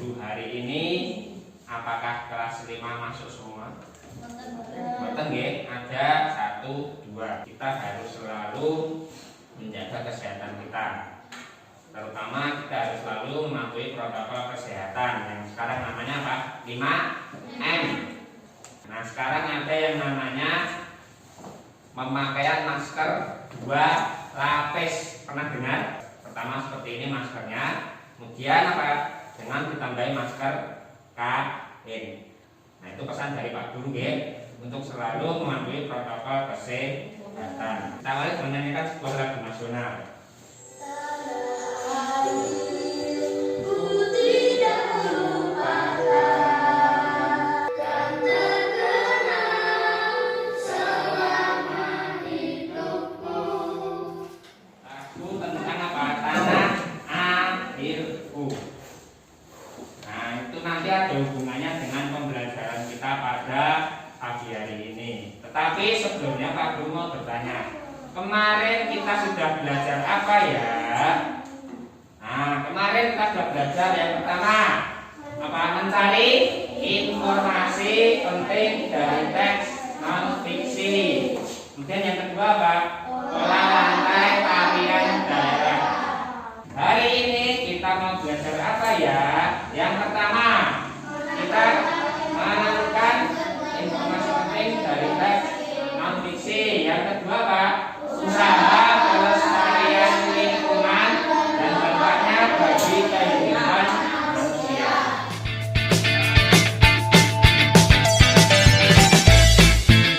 guru hari ini apakah kelas 5 masuk semua? Betul nggih, ada 1, 2. Kita harus selalu menjaga kesehatan kita. Terutama kita harus selalu mematuhi protokol kesehatan yang sekarang namanya apa? 5M. Nah, sekarang ada yang namanya pemakaian masker 2 lapis. Pernah dengar? Pertama seperti ini maskernya, kemudian apa? Dengan ditambahi masker kain. Nah, itu pesan dari Pak Guru nggih, untuk selalu mematuhi protokol kesehatan. Kita awali dengan menyanyikan sebuah lagu nasional. Nanti ada hubungannya dengan pembelajaran kita pada pagi hari ini. Tetapi sebelumnya Pak Guru mau bertanya, kemarin kita sudah belajar apa ya? Nah, kemarin kita sudah belajar yang pertama apa? Mencari informasi penting dari teks non fiksi. Kemudian yang kedua apa? Pola rantai tarian daerah. Hari ini kita mau belajar apa ya? Yang pertama, kita menemukan informasi penting dari teks non fiksi. Yang kedua Pak, usaha pelestarian lingkungan dan dampaknya bagi kehidupan manusia.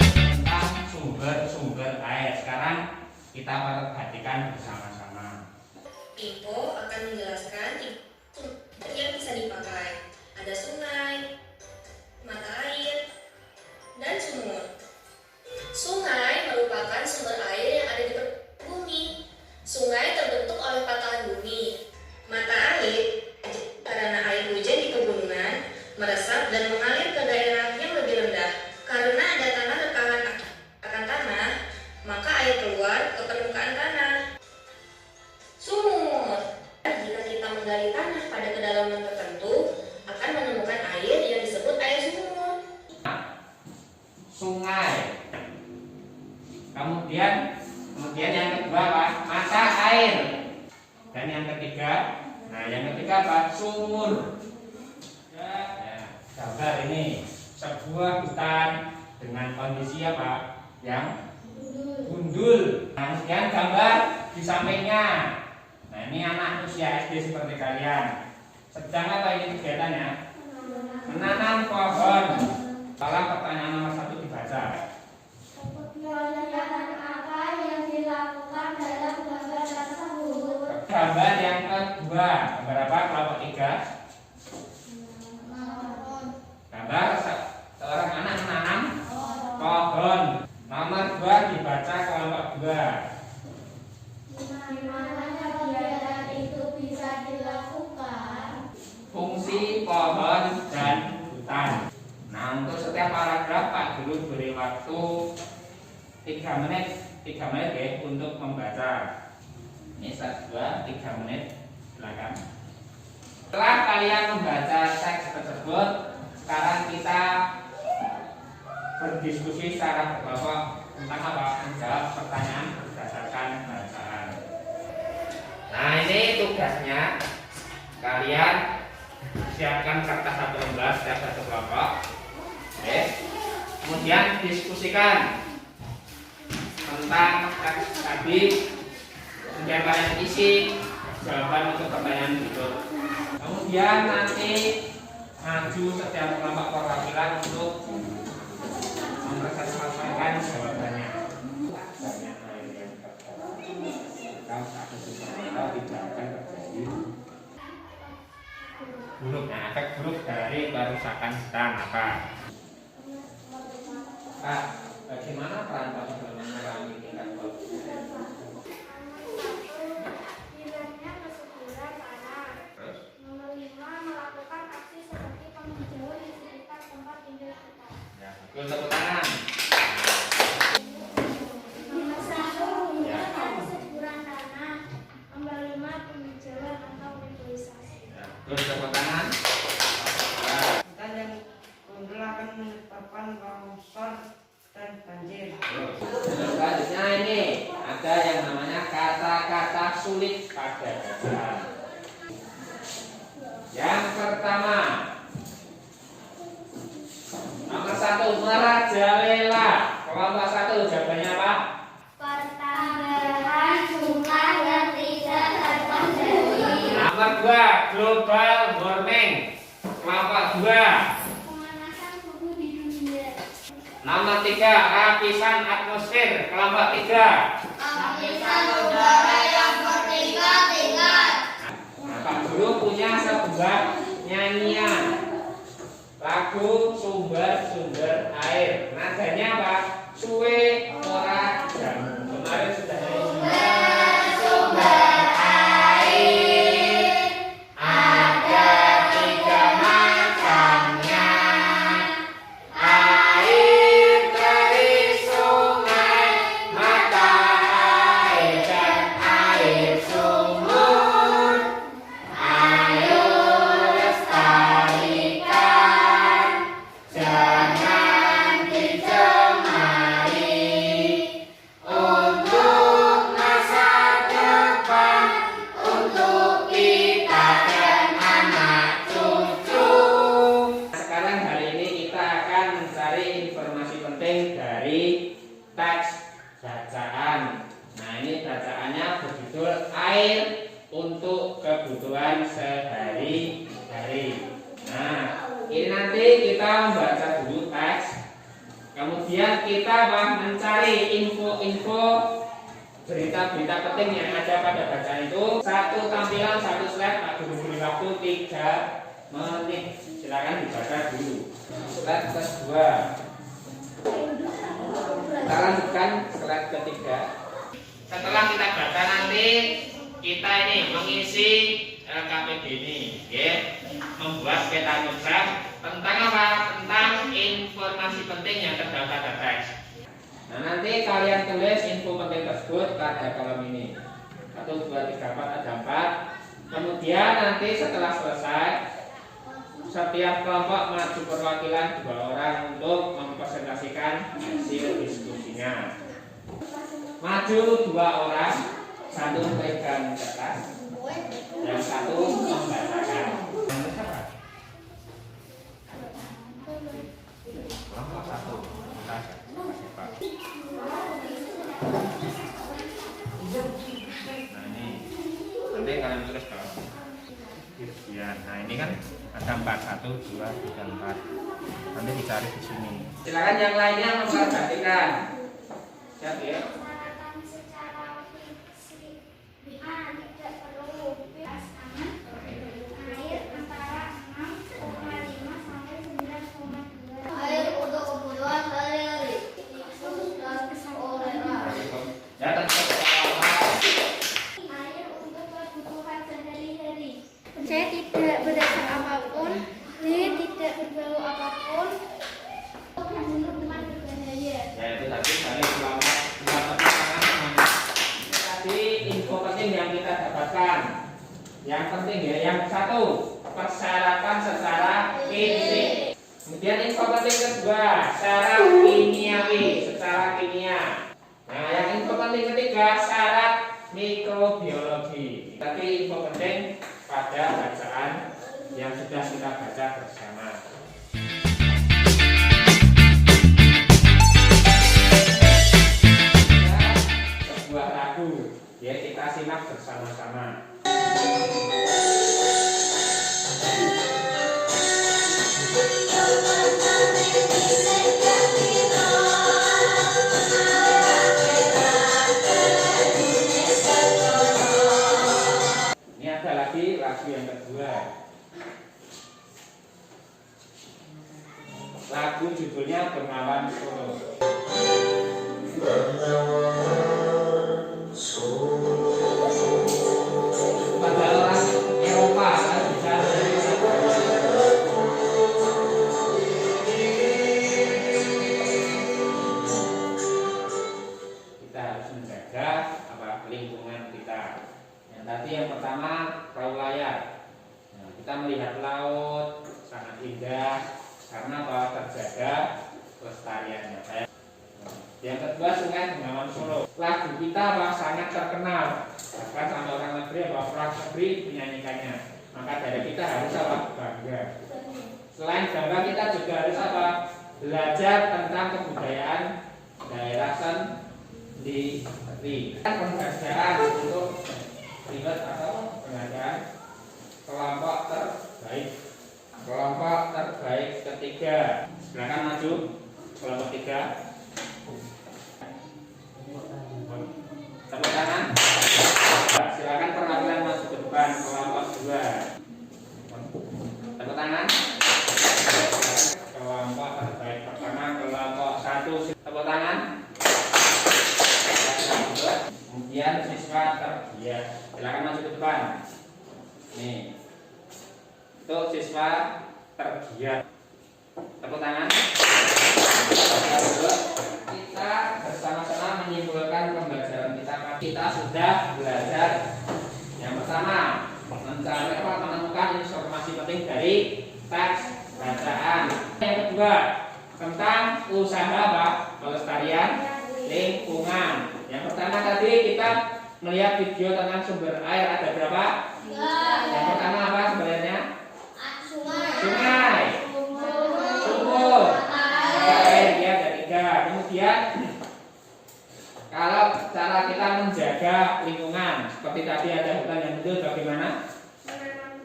Tentang sumber-sumber air. Sekarang kita perhatikan bersama-sama. Info akan menjelaskan yang bisa dipakai. Ada sungai, mata air, dan sumur. Sungai merupakan sumber air yang ada di bumi. Sungai terbentuk oleh patahan bumi. Mata air karena air hujan di pegunungan meresap dan mengalir ke daerah yang lebih rendah. Karena ada tanah rekahan akan tanah, maka air keluar ke permukaan tanah. Sumur. Jika kita menggali tanah pada kedalaman tertentu, akan menemukan air yang disebut air sumur. Sungai. Kemudian yang kedua apa? Mata air. Dan yang ketiga, apa? Sumur. Ya, gambar ini sebuah hutan dengan kondisi apa? Yang gundul. Nah, kemudian gambar di sampingnya. Nah, ini anak usia SD seperti kalian. Sedang apa ini kegiatannya? Menanam pohon. Tolong pertanyaan nomor 1 dibaca. Kegiatan apa yang dilakukan dalam gambar tersebut? Gambar yang kedua, gambar apa? Kelompok 3. Gambar seorang anak menanam pohon. Nomor 2 dibaca kelompok 2. Di mana kegiatan itu bisa dilakukan? Fungsi pohon dan hutan. Nah, untuk setiap paragraf Pak Guru beri waktu 3 menit ya untuk membaca. Ini 1, 2, 3 menit. Silakan. Setelah kalian membaca teks tersebut, sekarang kita berdiskusi secara berkelompok tentang apa? Menjawab pertanyaan berdasarkan bacaan. Nah, ini tugasnya. Kalian siapkan kertas satu lembar setiap satu kelompok. Oke. Kemudian diskusikan tentang teks tadi. Kemudian kalian isi jawaban untuk pertanyaan berikut. Kemudian nanti maju setiap kelompok perwakilan untuk mempresentasikan jawabannya. Buruk. Nah, efek buruk dari kerusakan hutan apa? Pak, bagaimana peran Pak dalam mengurangi tingkat polusi? Hilangnya kesuburan tanah. Nomor 5, melakukan aksi seperti penghijauan di sekitar tempat tinggal kita. Ya, betul, tepuk tangan. Nomor 1, hilangnya kesuburan tanah. Nomor 5, penghijauan atau reboisasi. Ya, betul, tepuk tangan. sulit pada bacaan. Yang pertama, nomor 1, merajalela. Kelompok 1 jawabannya apa? Pertambahan jumlah yang tidak terkendali. Nomor 2, global warming. Kelompok 2. Pemanasan suhu di dunia. Nomor 3, lapisan atmosfer. Kelompok 3. Lapisan udara yang bertingkat-tingkat. Nah, Pak Guru punya sebuah nyanyian lagu sumber-sumber air. Nadanya apa? Suwe ora jamu. Kemarin sudah nyanyi. Sumber air Ada 3 macamnya. Air dari sungai, mata air dan air sumur. Ayo lestarikan, jangan dicemari. Untuk masa depan, untuk kita dan anak cucu. Sekarang hari ini kita akan mencari informasi penting dari teks bacaan. Nah, ini bacaannya berjudul Air untuk Kebutuhan Sehari-hari. Nah, ini nanti kita membaca dulu teks, kemudian kita mencari info-info berita-berita penting yang ada pada bacaan itu. 1 tampilan 1 slide, Pak Guru beri waktu 3 menit. Silakan dibaca dulu. Slide kedua. Kita lanjutkan slide ketiga. Setelah kita baca nanti kita ini mengisi LKPD ini, ya, membuat petagram tentang apa? Tentang informasi penting yang terdapat pada teks. Nah, nanti kalian tulis info penting tersebut pada kolom ini. 1, 2, 3, 4, ada 4. Kemudian nanti setelah selesai, setiap kelompok maju perwakilan 2 orang untuk mempresentasikan hasil diskusinya. Maju 2 orang, 1 pegang kertas, yang 1 membacakan. Kelompok 1, nah ini nanti kalian tulis kalau sekian. Nah ini kan ada 4, 1, 2, 3, 4. Nanti dicari di sini. Silakan yang lainnya memperhatikan. Siap ya? Persyaratan secara fisik. Tidak perlu pasangan air antara 6,5 sampai 9,2. Air untuk kebutuhan sehari-hari. Ya, tetap Air untuk kebutuhan sehari-hari. C tidak berasa apapun. D tidak berbau apapun. Minuman berbahaya. ya itu tadi dari kelompok 2 pasangan. Tadi info penting yang kita dapatkan. Yang penting ya, yang 1, persyaratan secara fisik. Kemudian info penting kedua, syarat kimiawi, secara kimia. Nah, yang info penting ketiga, syarat mikrobiologi. Tadi info penting pada bacaan yang sudah kita baca bersama. Sebuah lagu, ya kita simak bersama-sama. Ini ada lagi lagu yang kedua. Lagu judulnya Bengawan Solo. Pada orang Eropa kan bisa. Kita harus menjaga lingkungan kita. Yang tadi yang pertama perahu layar. Nah, kita melihat laut sangat indah karena terjaga kelestariannya. Yang kedua Sungai Bengawan Solo. Lagu kita sangat terkenal Bahkan sampai orang negeri atau orang negeri menyanyikannya. Maka dari kita harus apa? Bangga. Selain bangga, kita juga harus apa? Belajar tentang kebudayaan daerah sendiri. Penghargaan untuk ribet atau penghargaan kelompok terbaik. Kelompok terbaik ketiga. Silakan maju. Kelompok 3. Tepuk tangan. Silakan perwakilan maju ke depan. Kelompok 2. Tepuk tangan. Kelompok terbaik pertama, kelompok 1. Tepuk tangan. Kemudian siswa tergiat. Silakan maju ke depan. Nih. Itu siswa tergiat. Tepuk tangan. Kita bersama-sama menyimpulkan pembelajaran kita. Kita sudah belajar yang pertama, menemukan informasi penting dari teks bacaan. Yang kedua, tentang usaha apa? Pelestarian lingkungan. Yang pertama tadi kita melihat video tentang sumber air ada berapa? Yang pertama apa sebenarnya? Sungai. Sumur. Air ya ada 3. Kemudian kalau cara kita menjaga lingkungan seperti tadi ada hutan yang betul, bagaimana?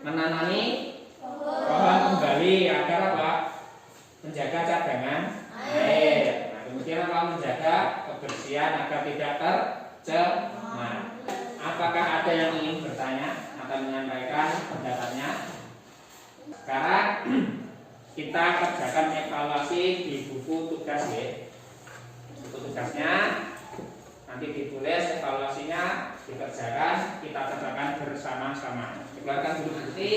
Menanami pohon kembali agar apa? Menjaga cadangan air. Nah, kemudian apa? Menjaga kebersihan agar tidak tercemar. Apakah ada yang ingin bertanya atau menyampaikan pendapatnya? Sekarang kita kerjakan evaluasi di buku tugas ya. Buku tugasnya nanti ditulis, evaluasinya dikerjakan, kita kerjakan bersama-sama. Dikeluarkan dulu bukti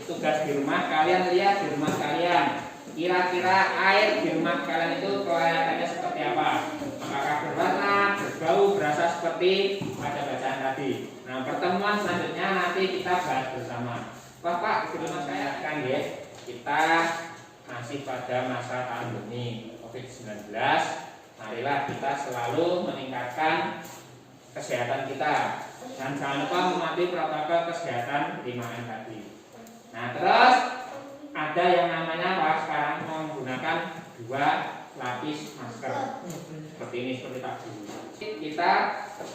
tugas di rumah kalian, lihat di rumah kalian. Kira-kira air di rumah kalian itu kelayakannya seperti apa? Apakah berwarna, berbau, berasa seperti pada bacaan tadi? Nah, pertemuan selanjutnya nanti kita bahas bersama. Bapak, di rumah saya kan ya, kita masih pada masa pandemi COVID-19. Marilah kita selalu meningkatkan kesehatan kita dan jangan lupa mematuhi protokol kesehatan 5M tadi. Nah, terus ada yang namanya apa? Sekarang menggunakan 2 lapis masker seperti ini, seperti tadi. Kita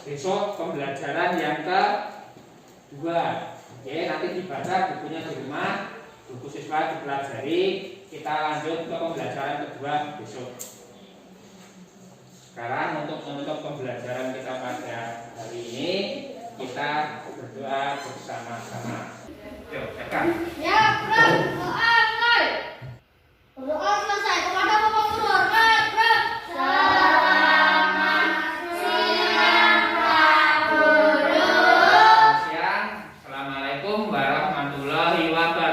besok pembelajaran yang kedua. Oke, nanti dibaca bukunya di rumah, buku siswa dipelajari. Kita lanjut ke pembelajaran kedua besok. Sekarang untuk menutup pembelajaran kita pada hari ini, kita berdoa bersama-sama. Yuk, siapkan. Ya, Bro. Doa mulai. Berdoa selesai kepada Bapak Guru. Bro. Selamat siang, Pak Guru. Siang. Assalamualaikum warahmatullahi wabarakatuh.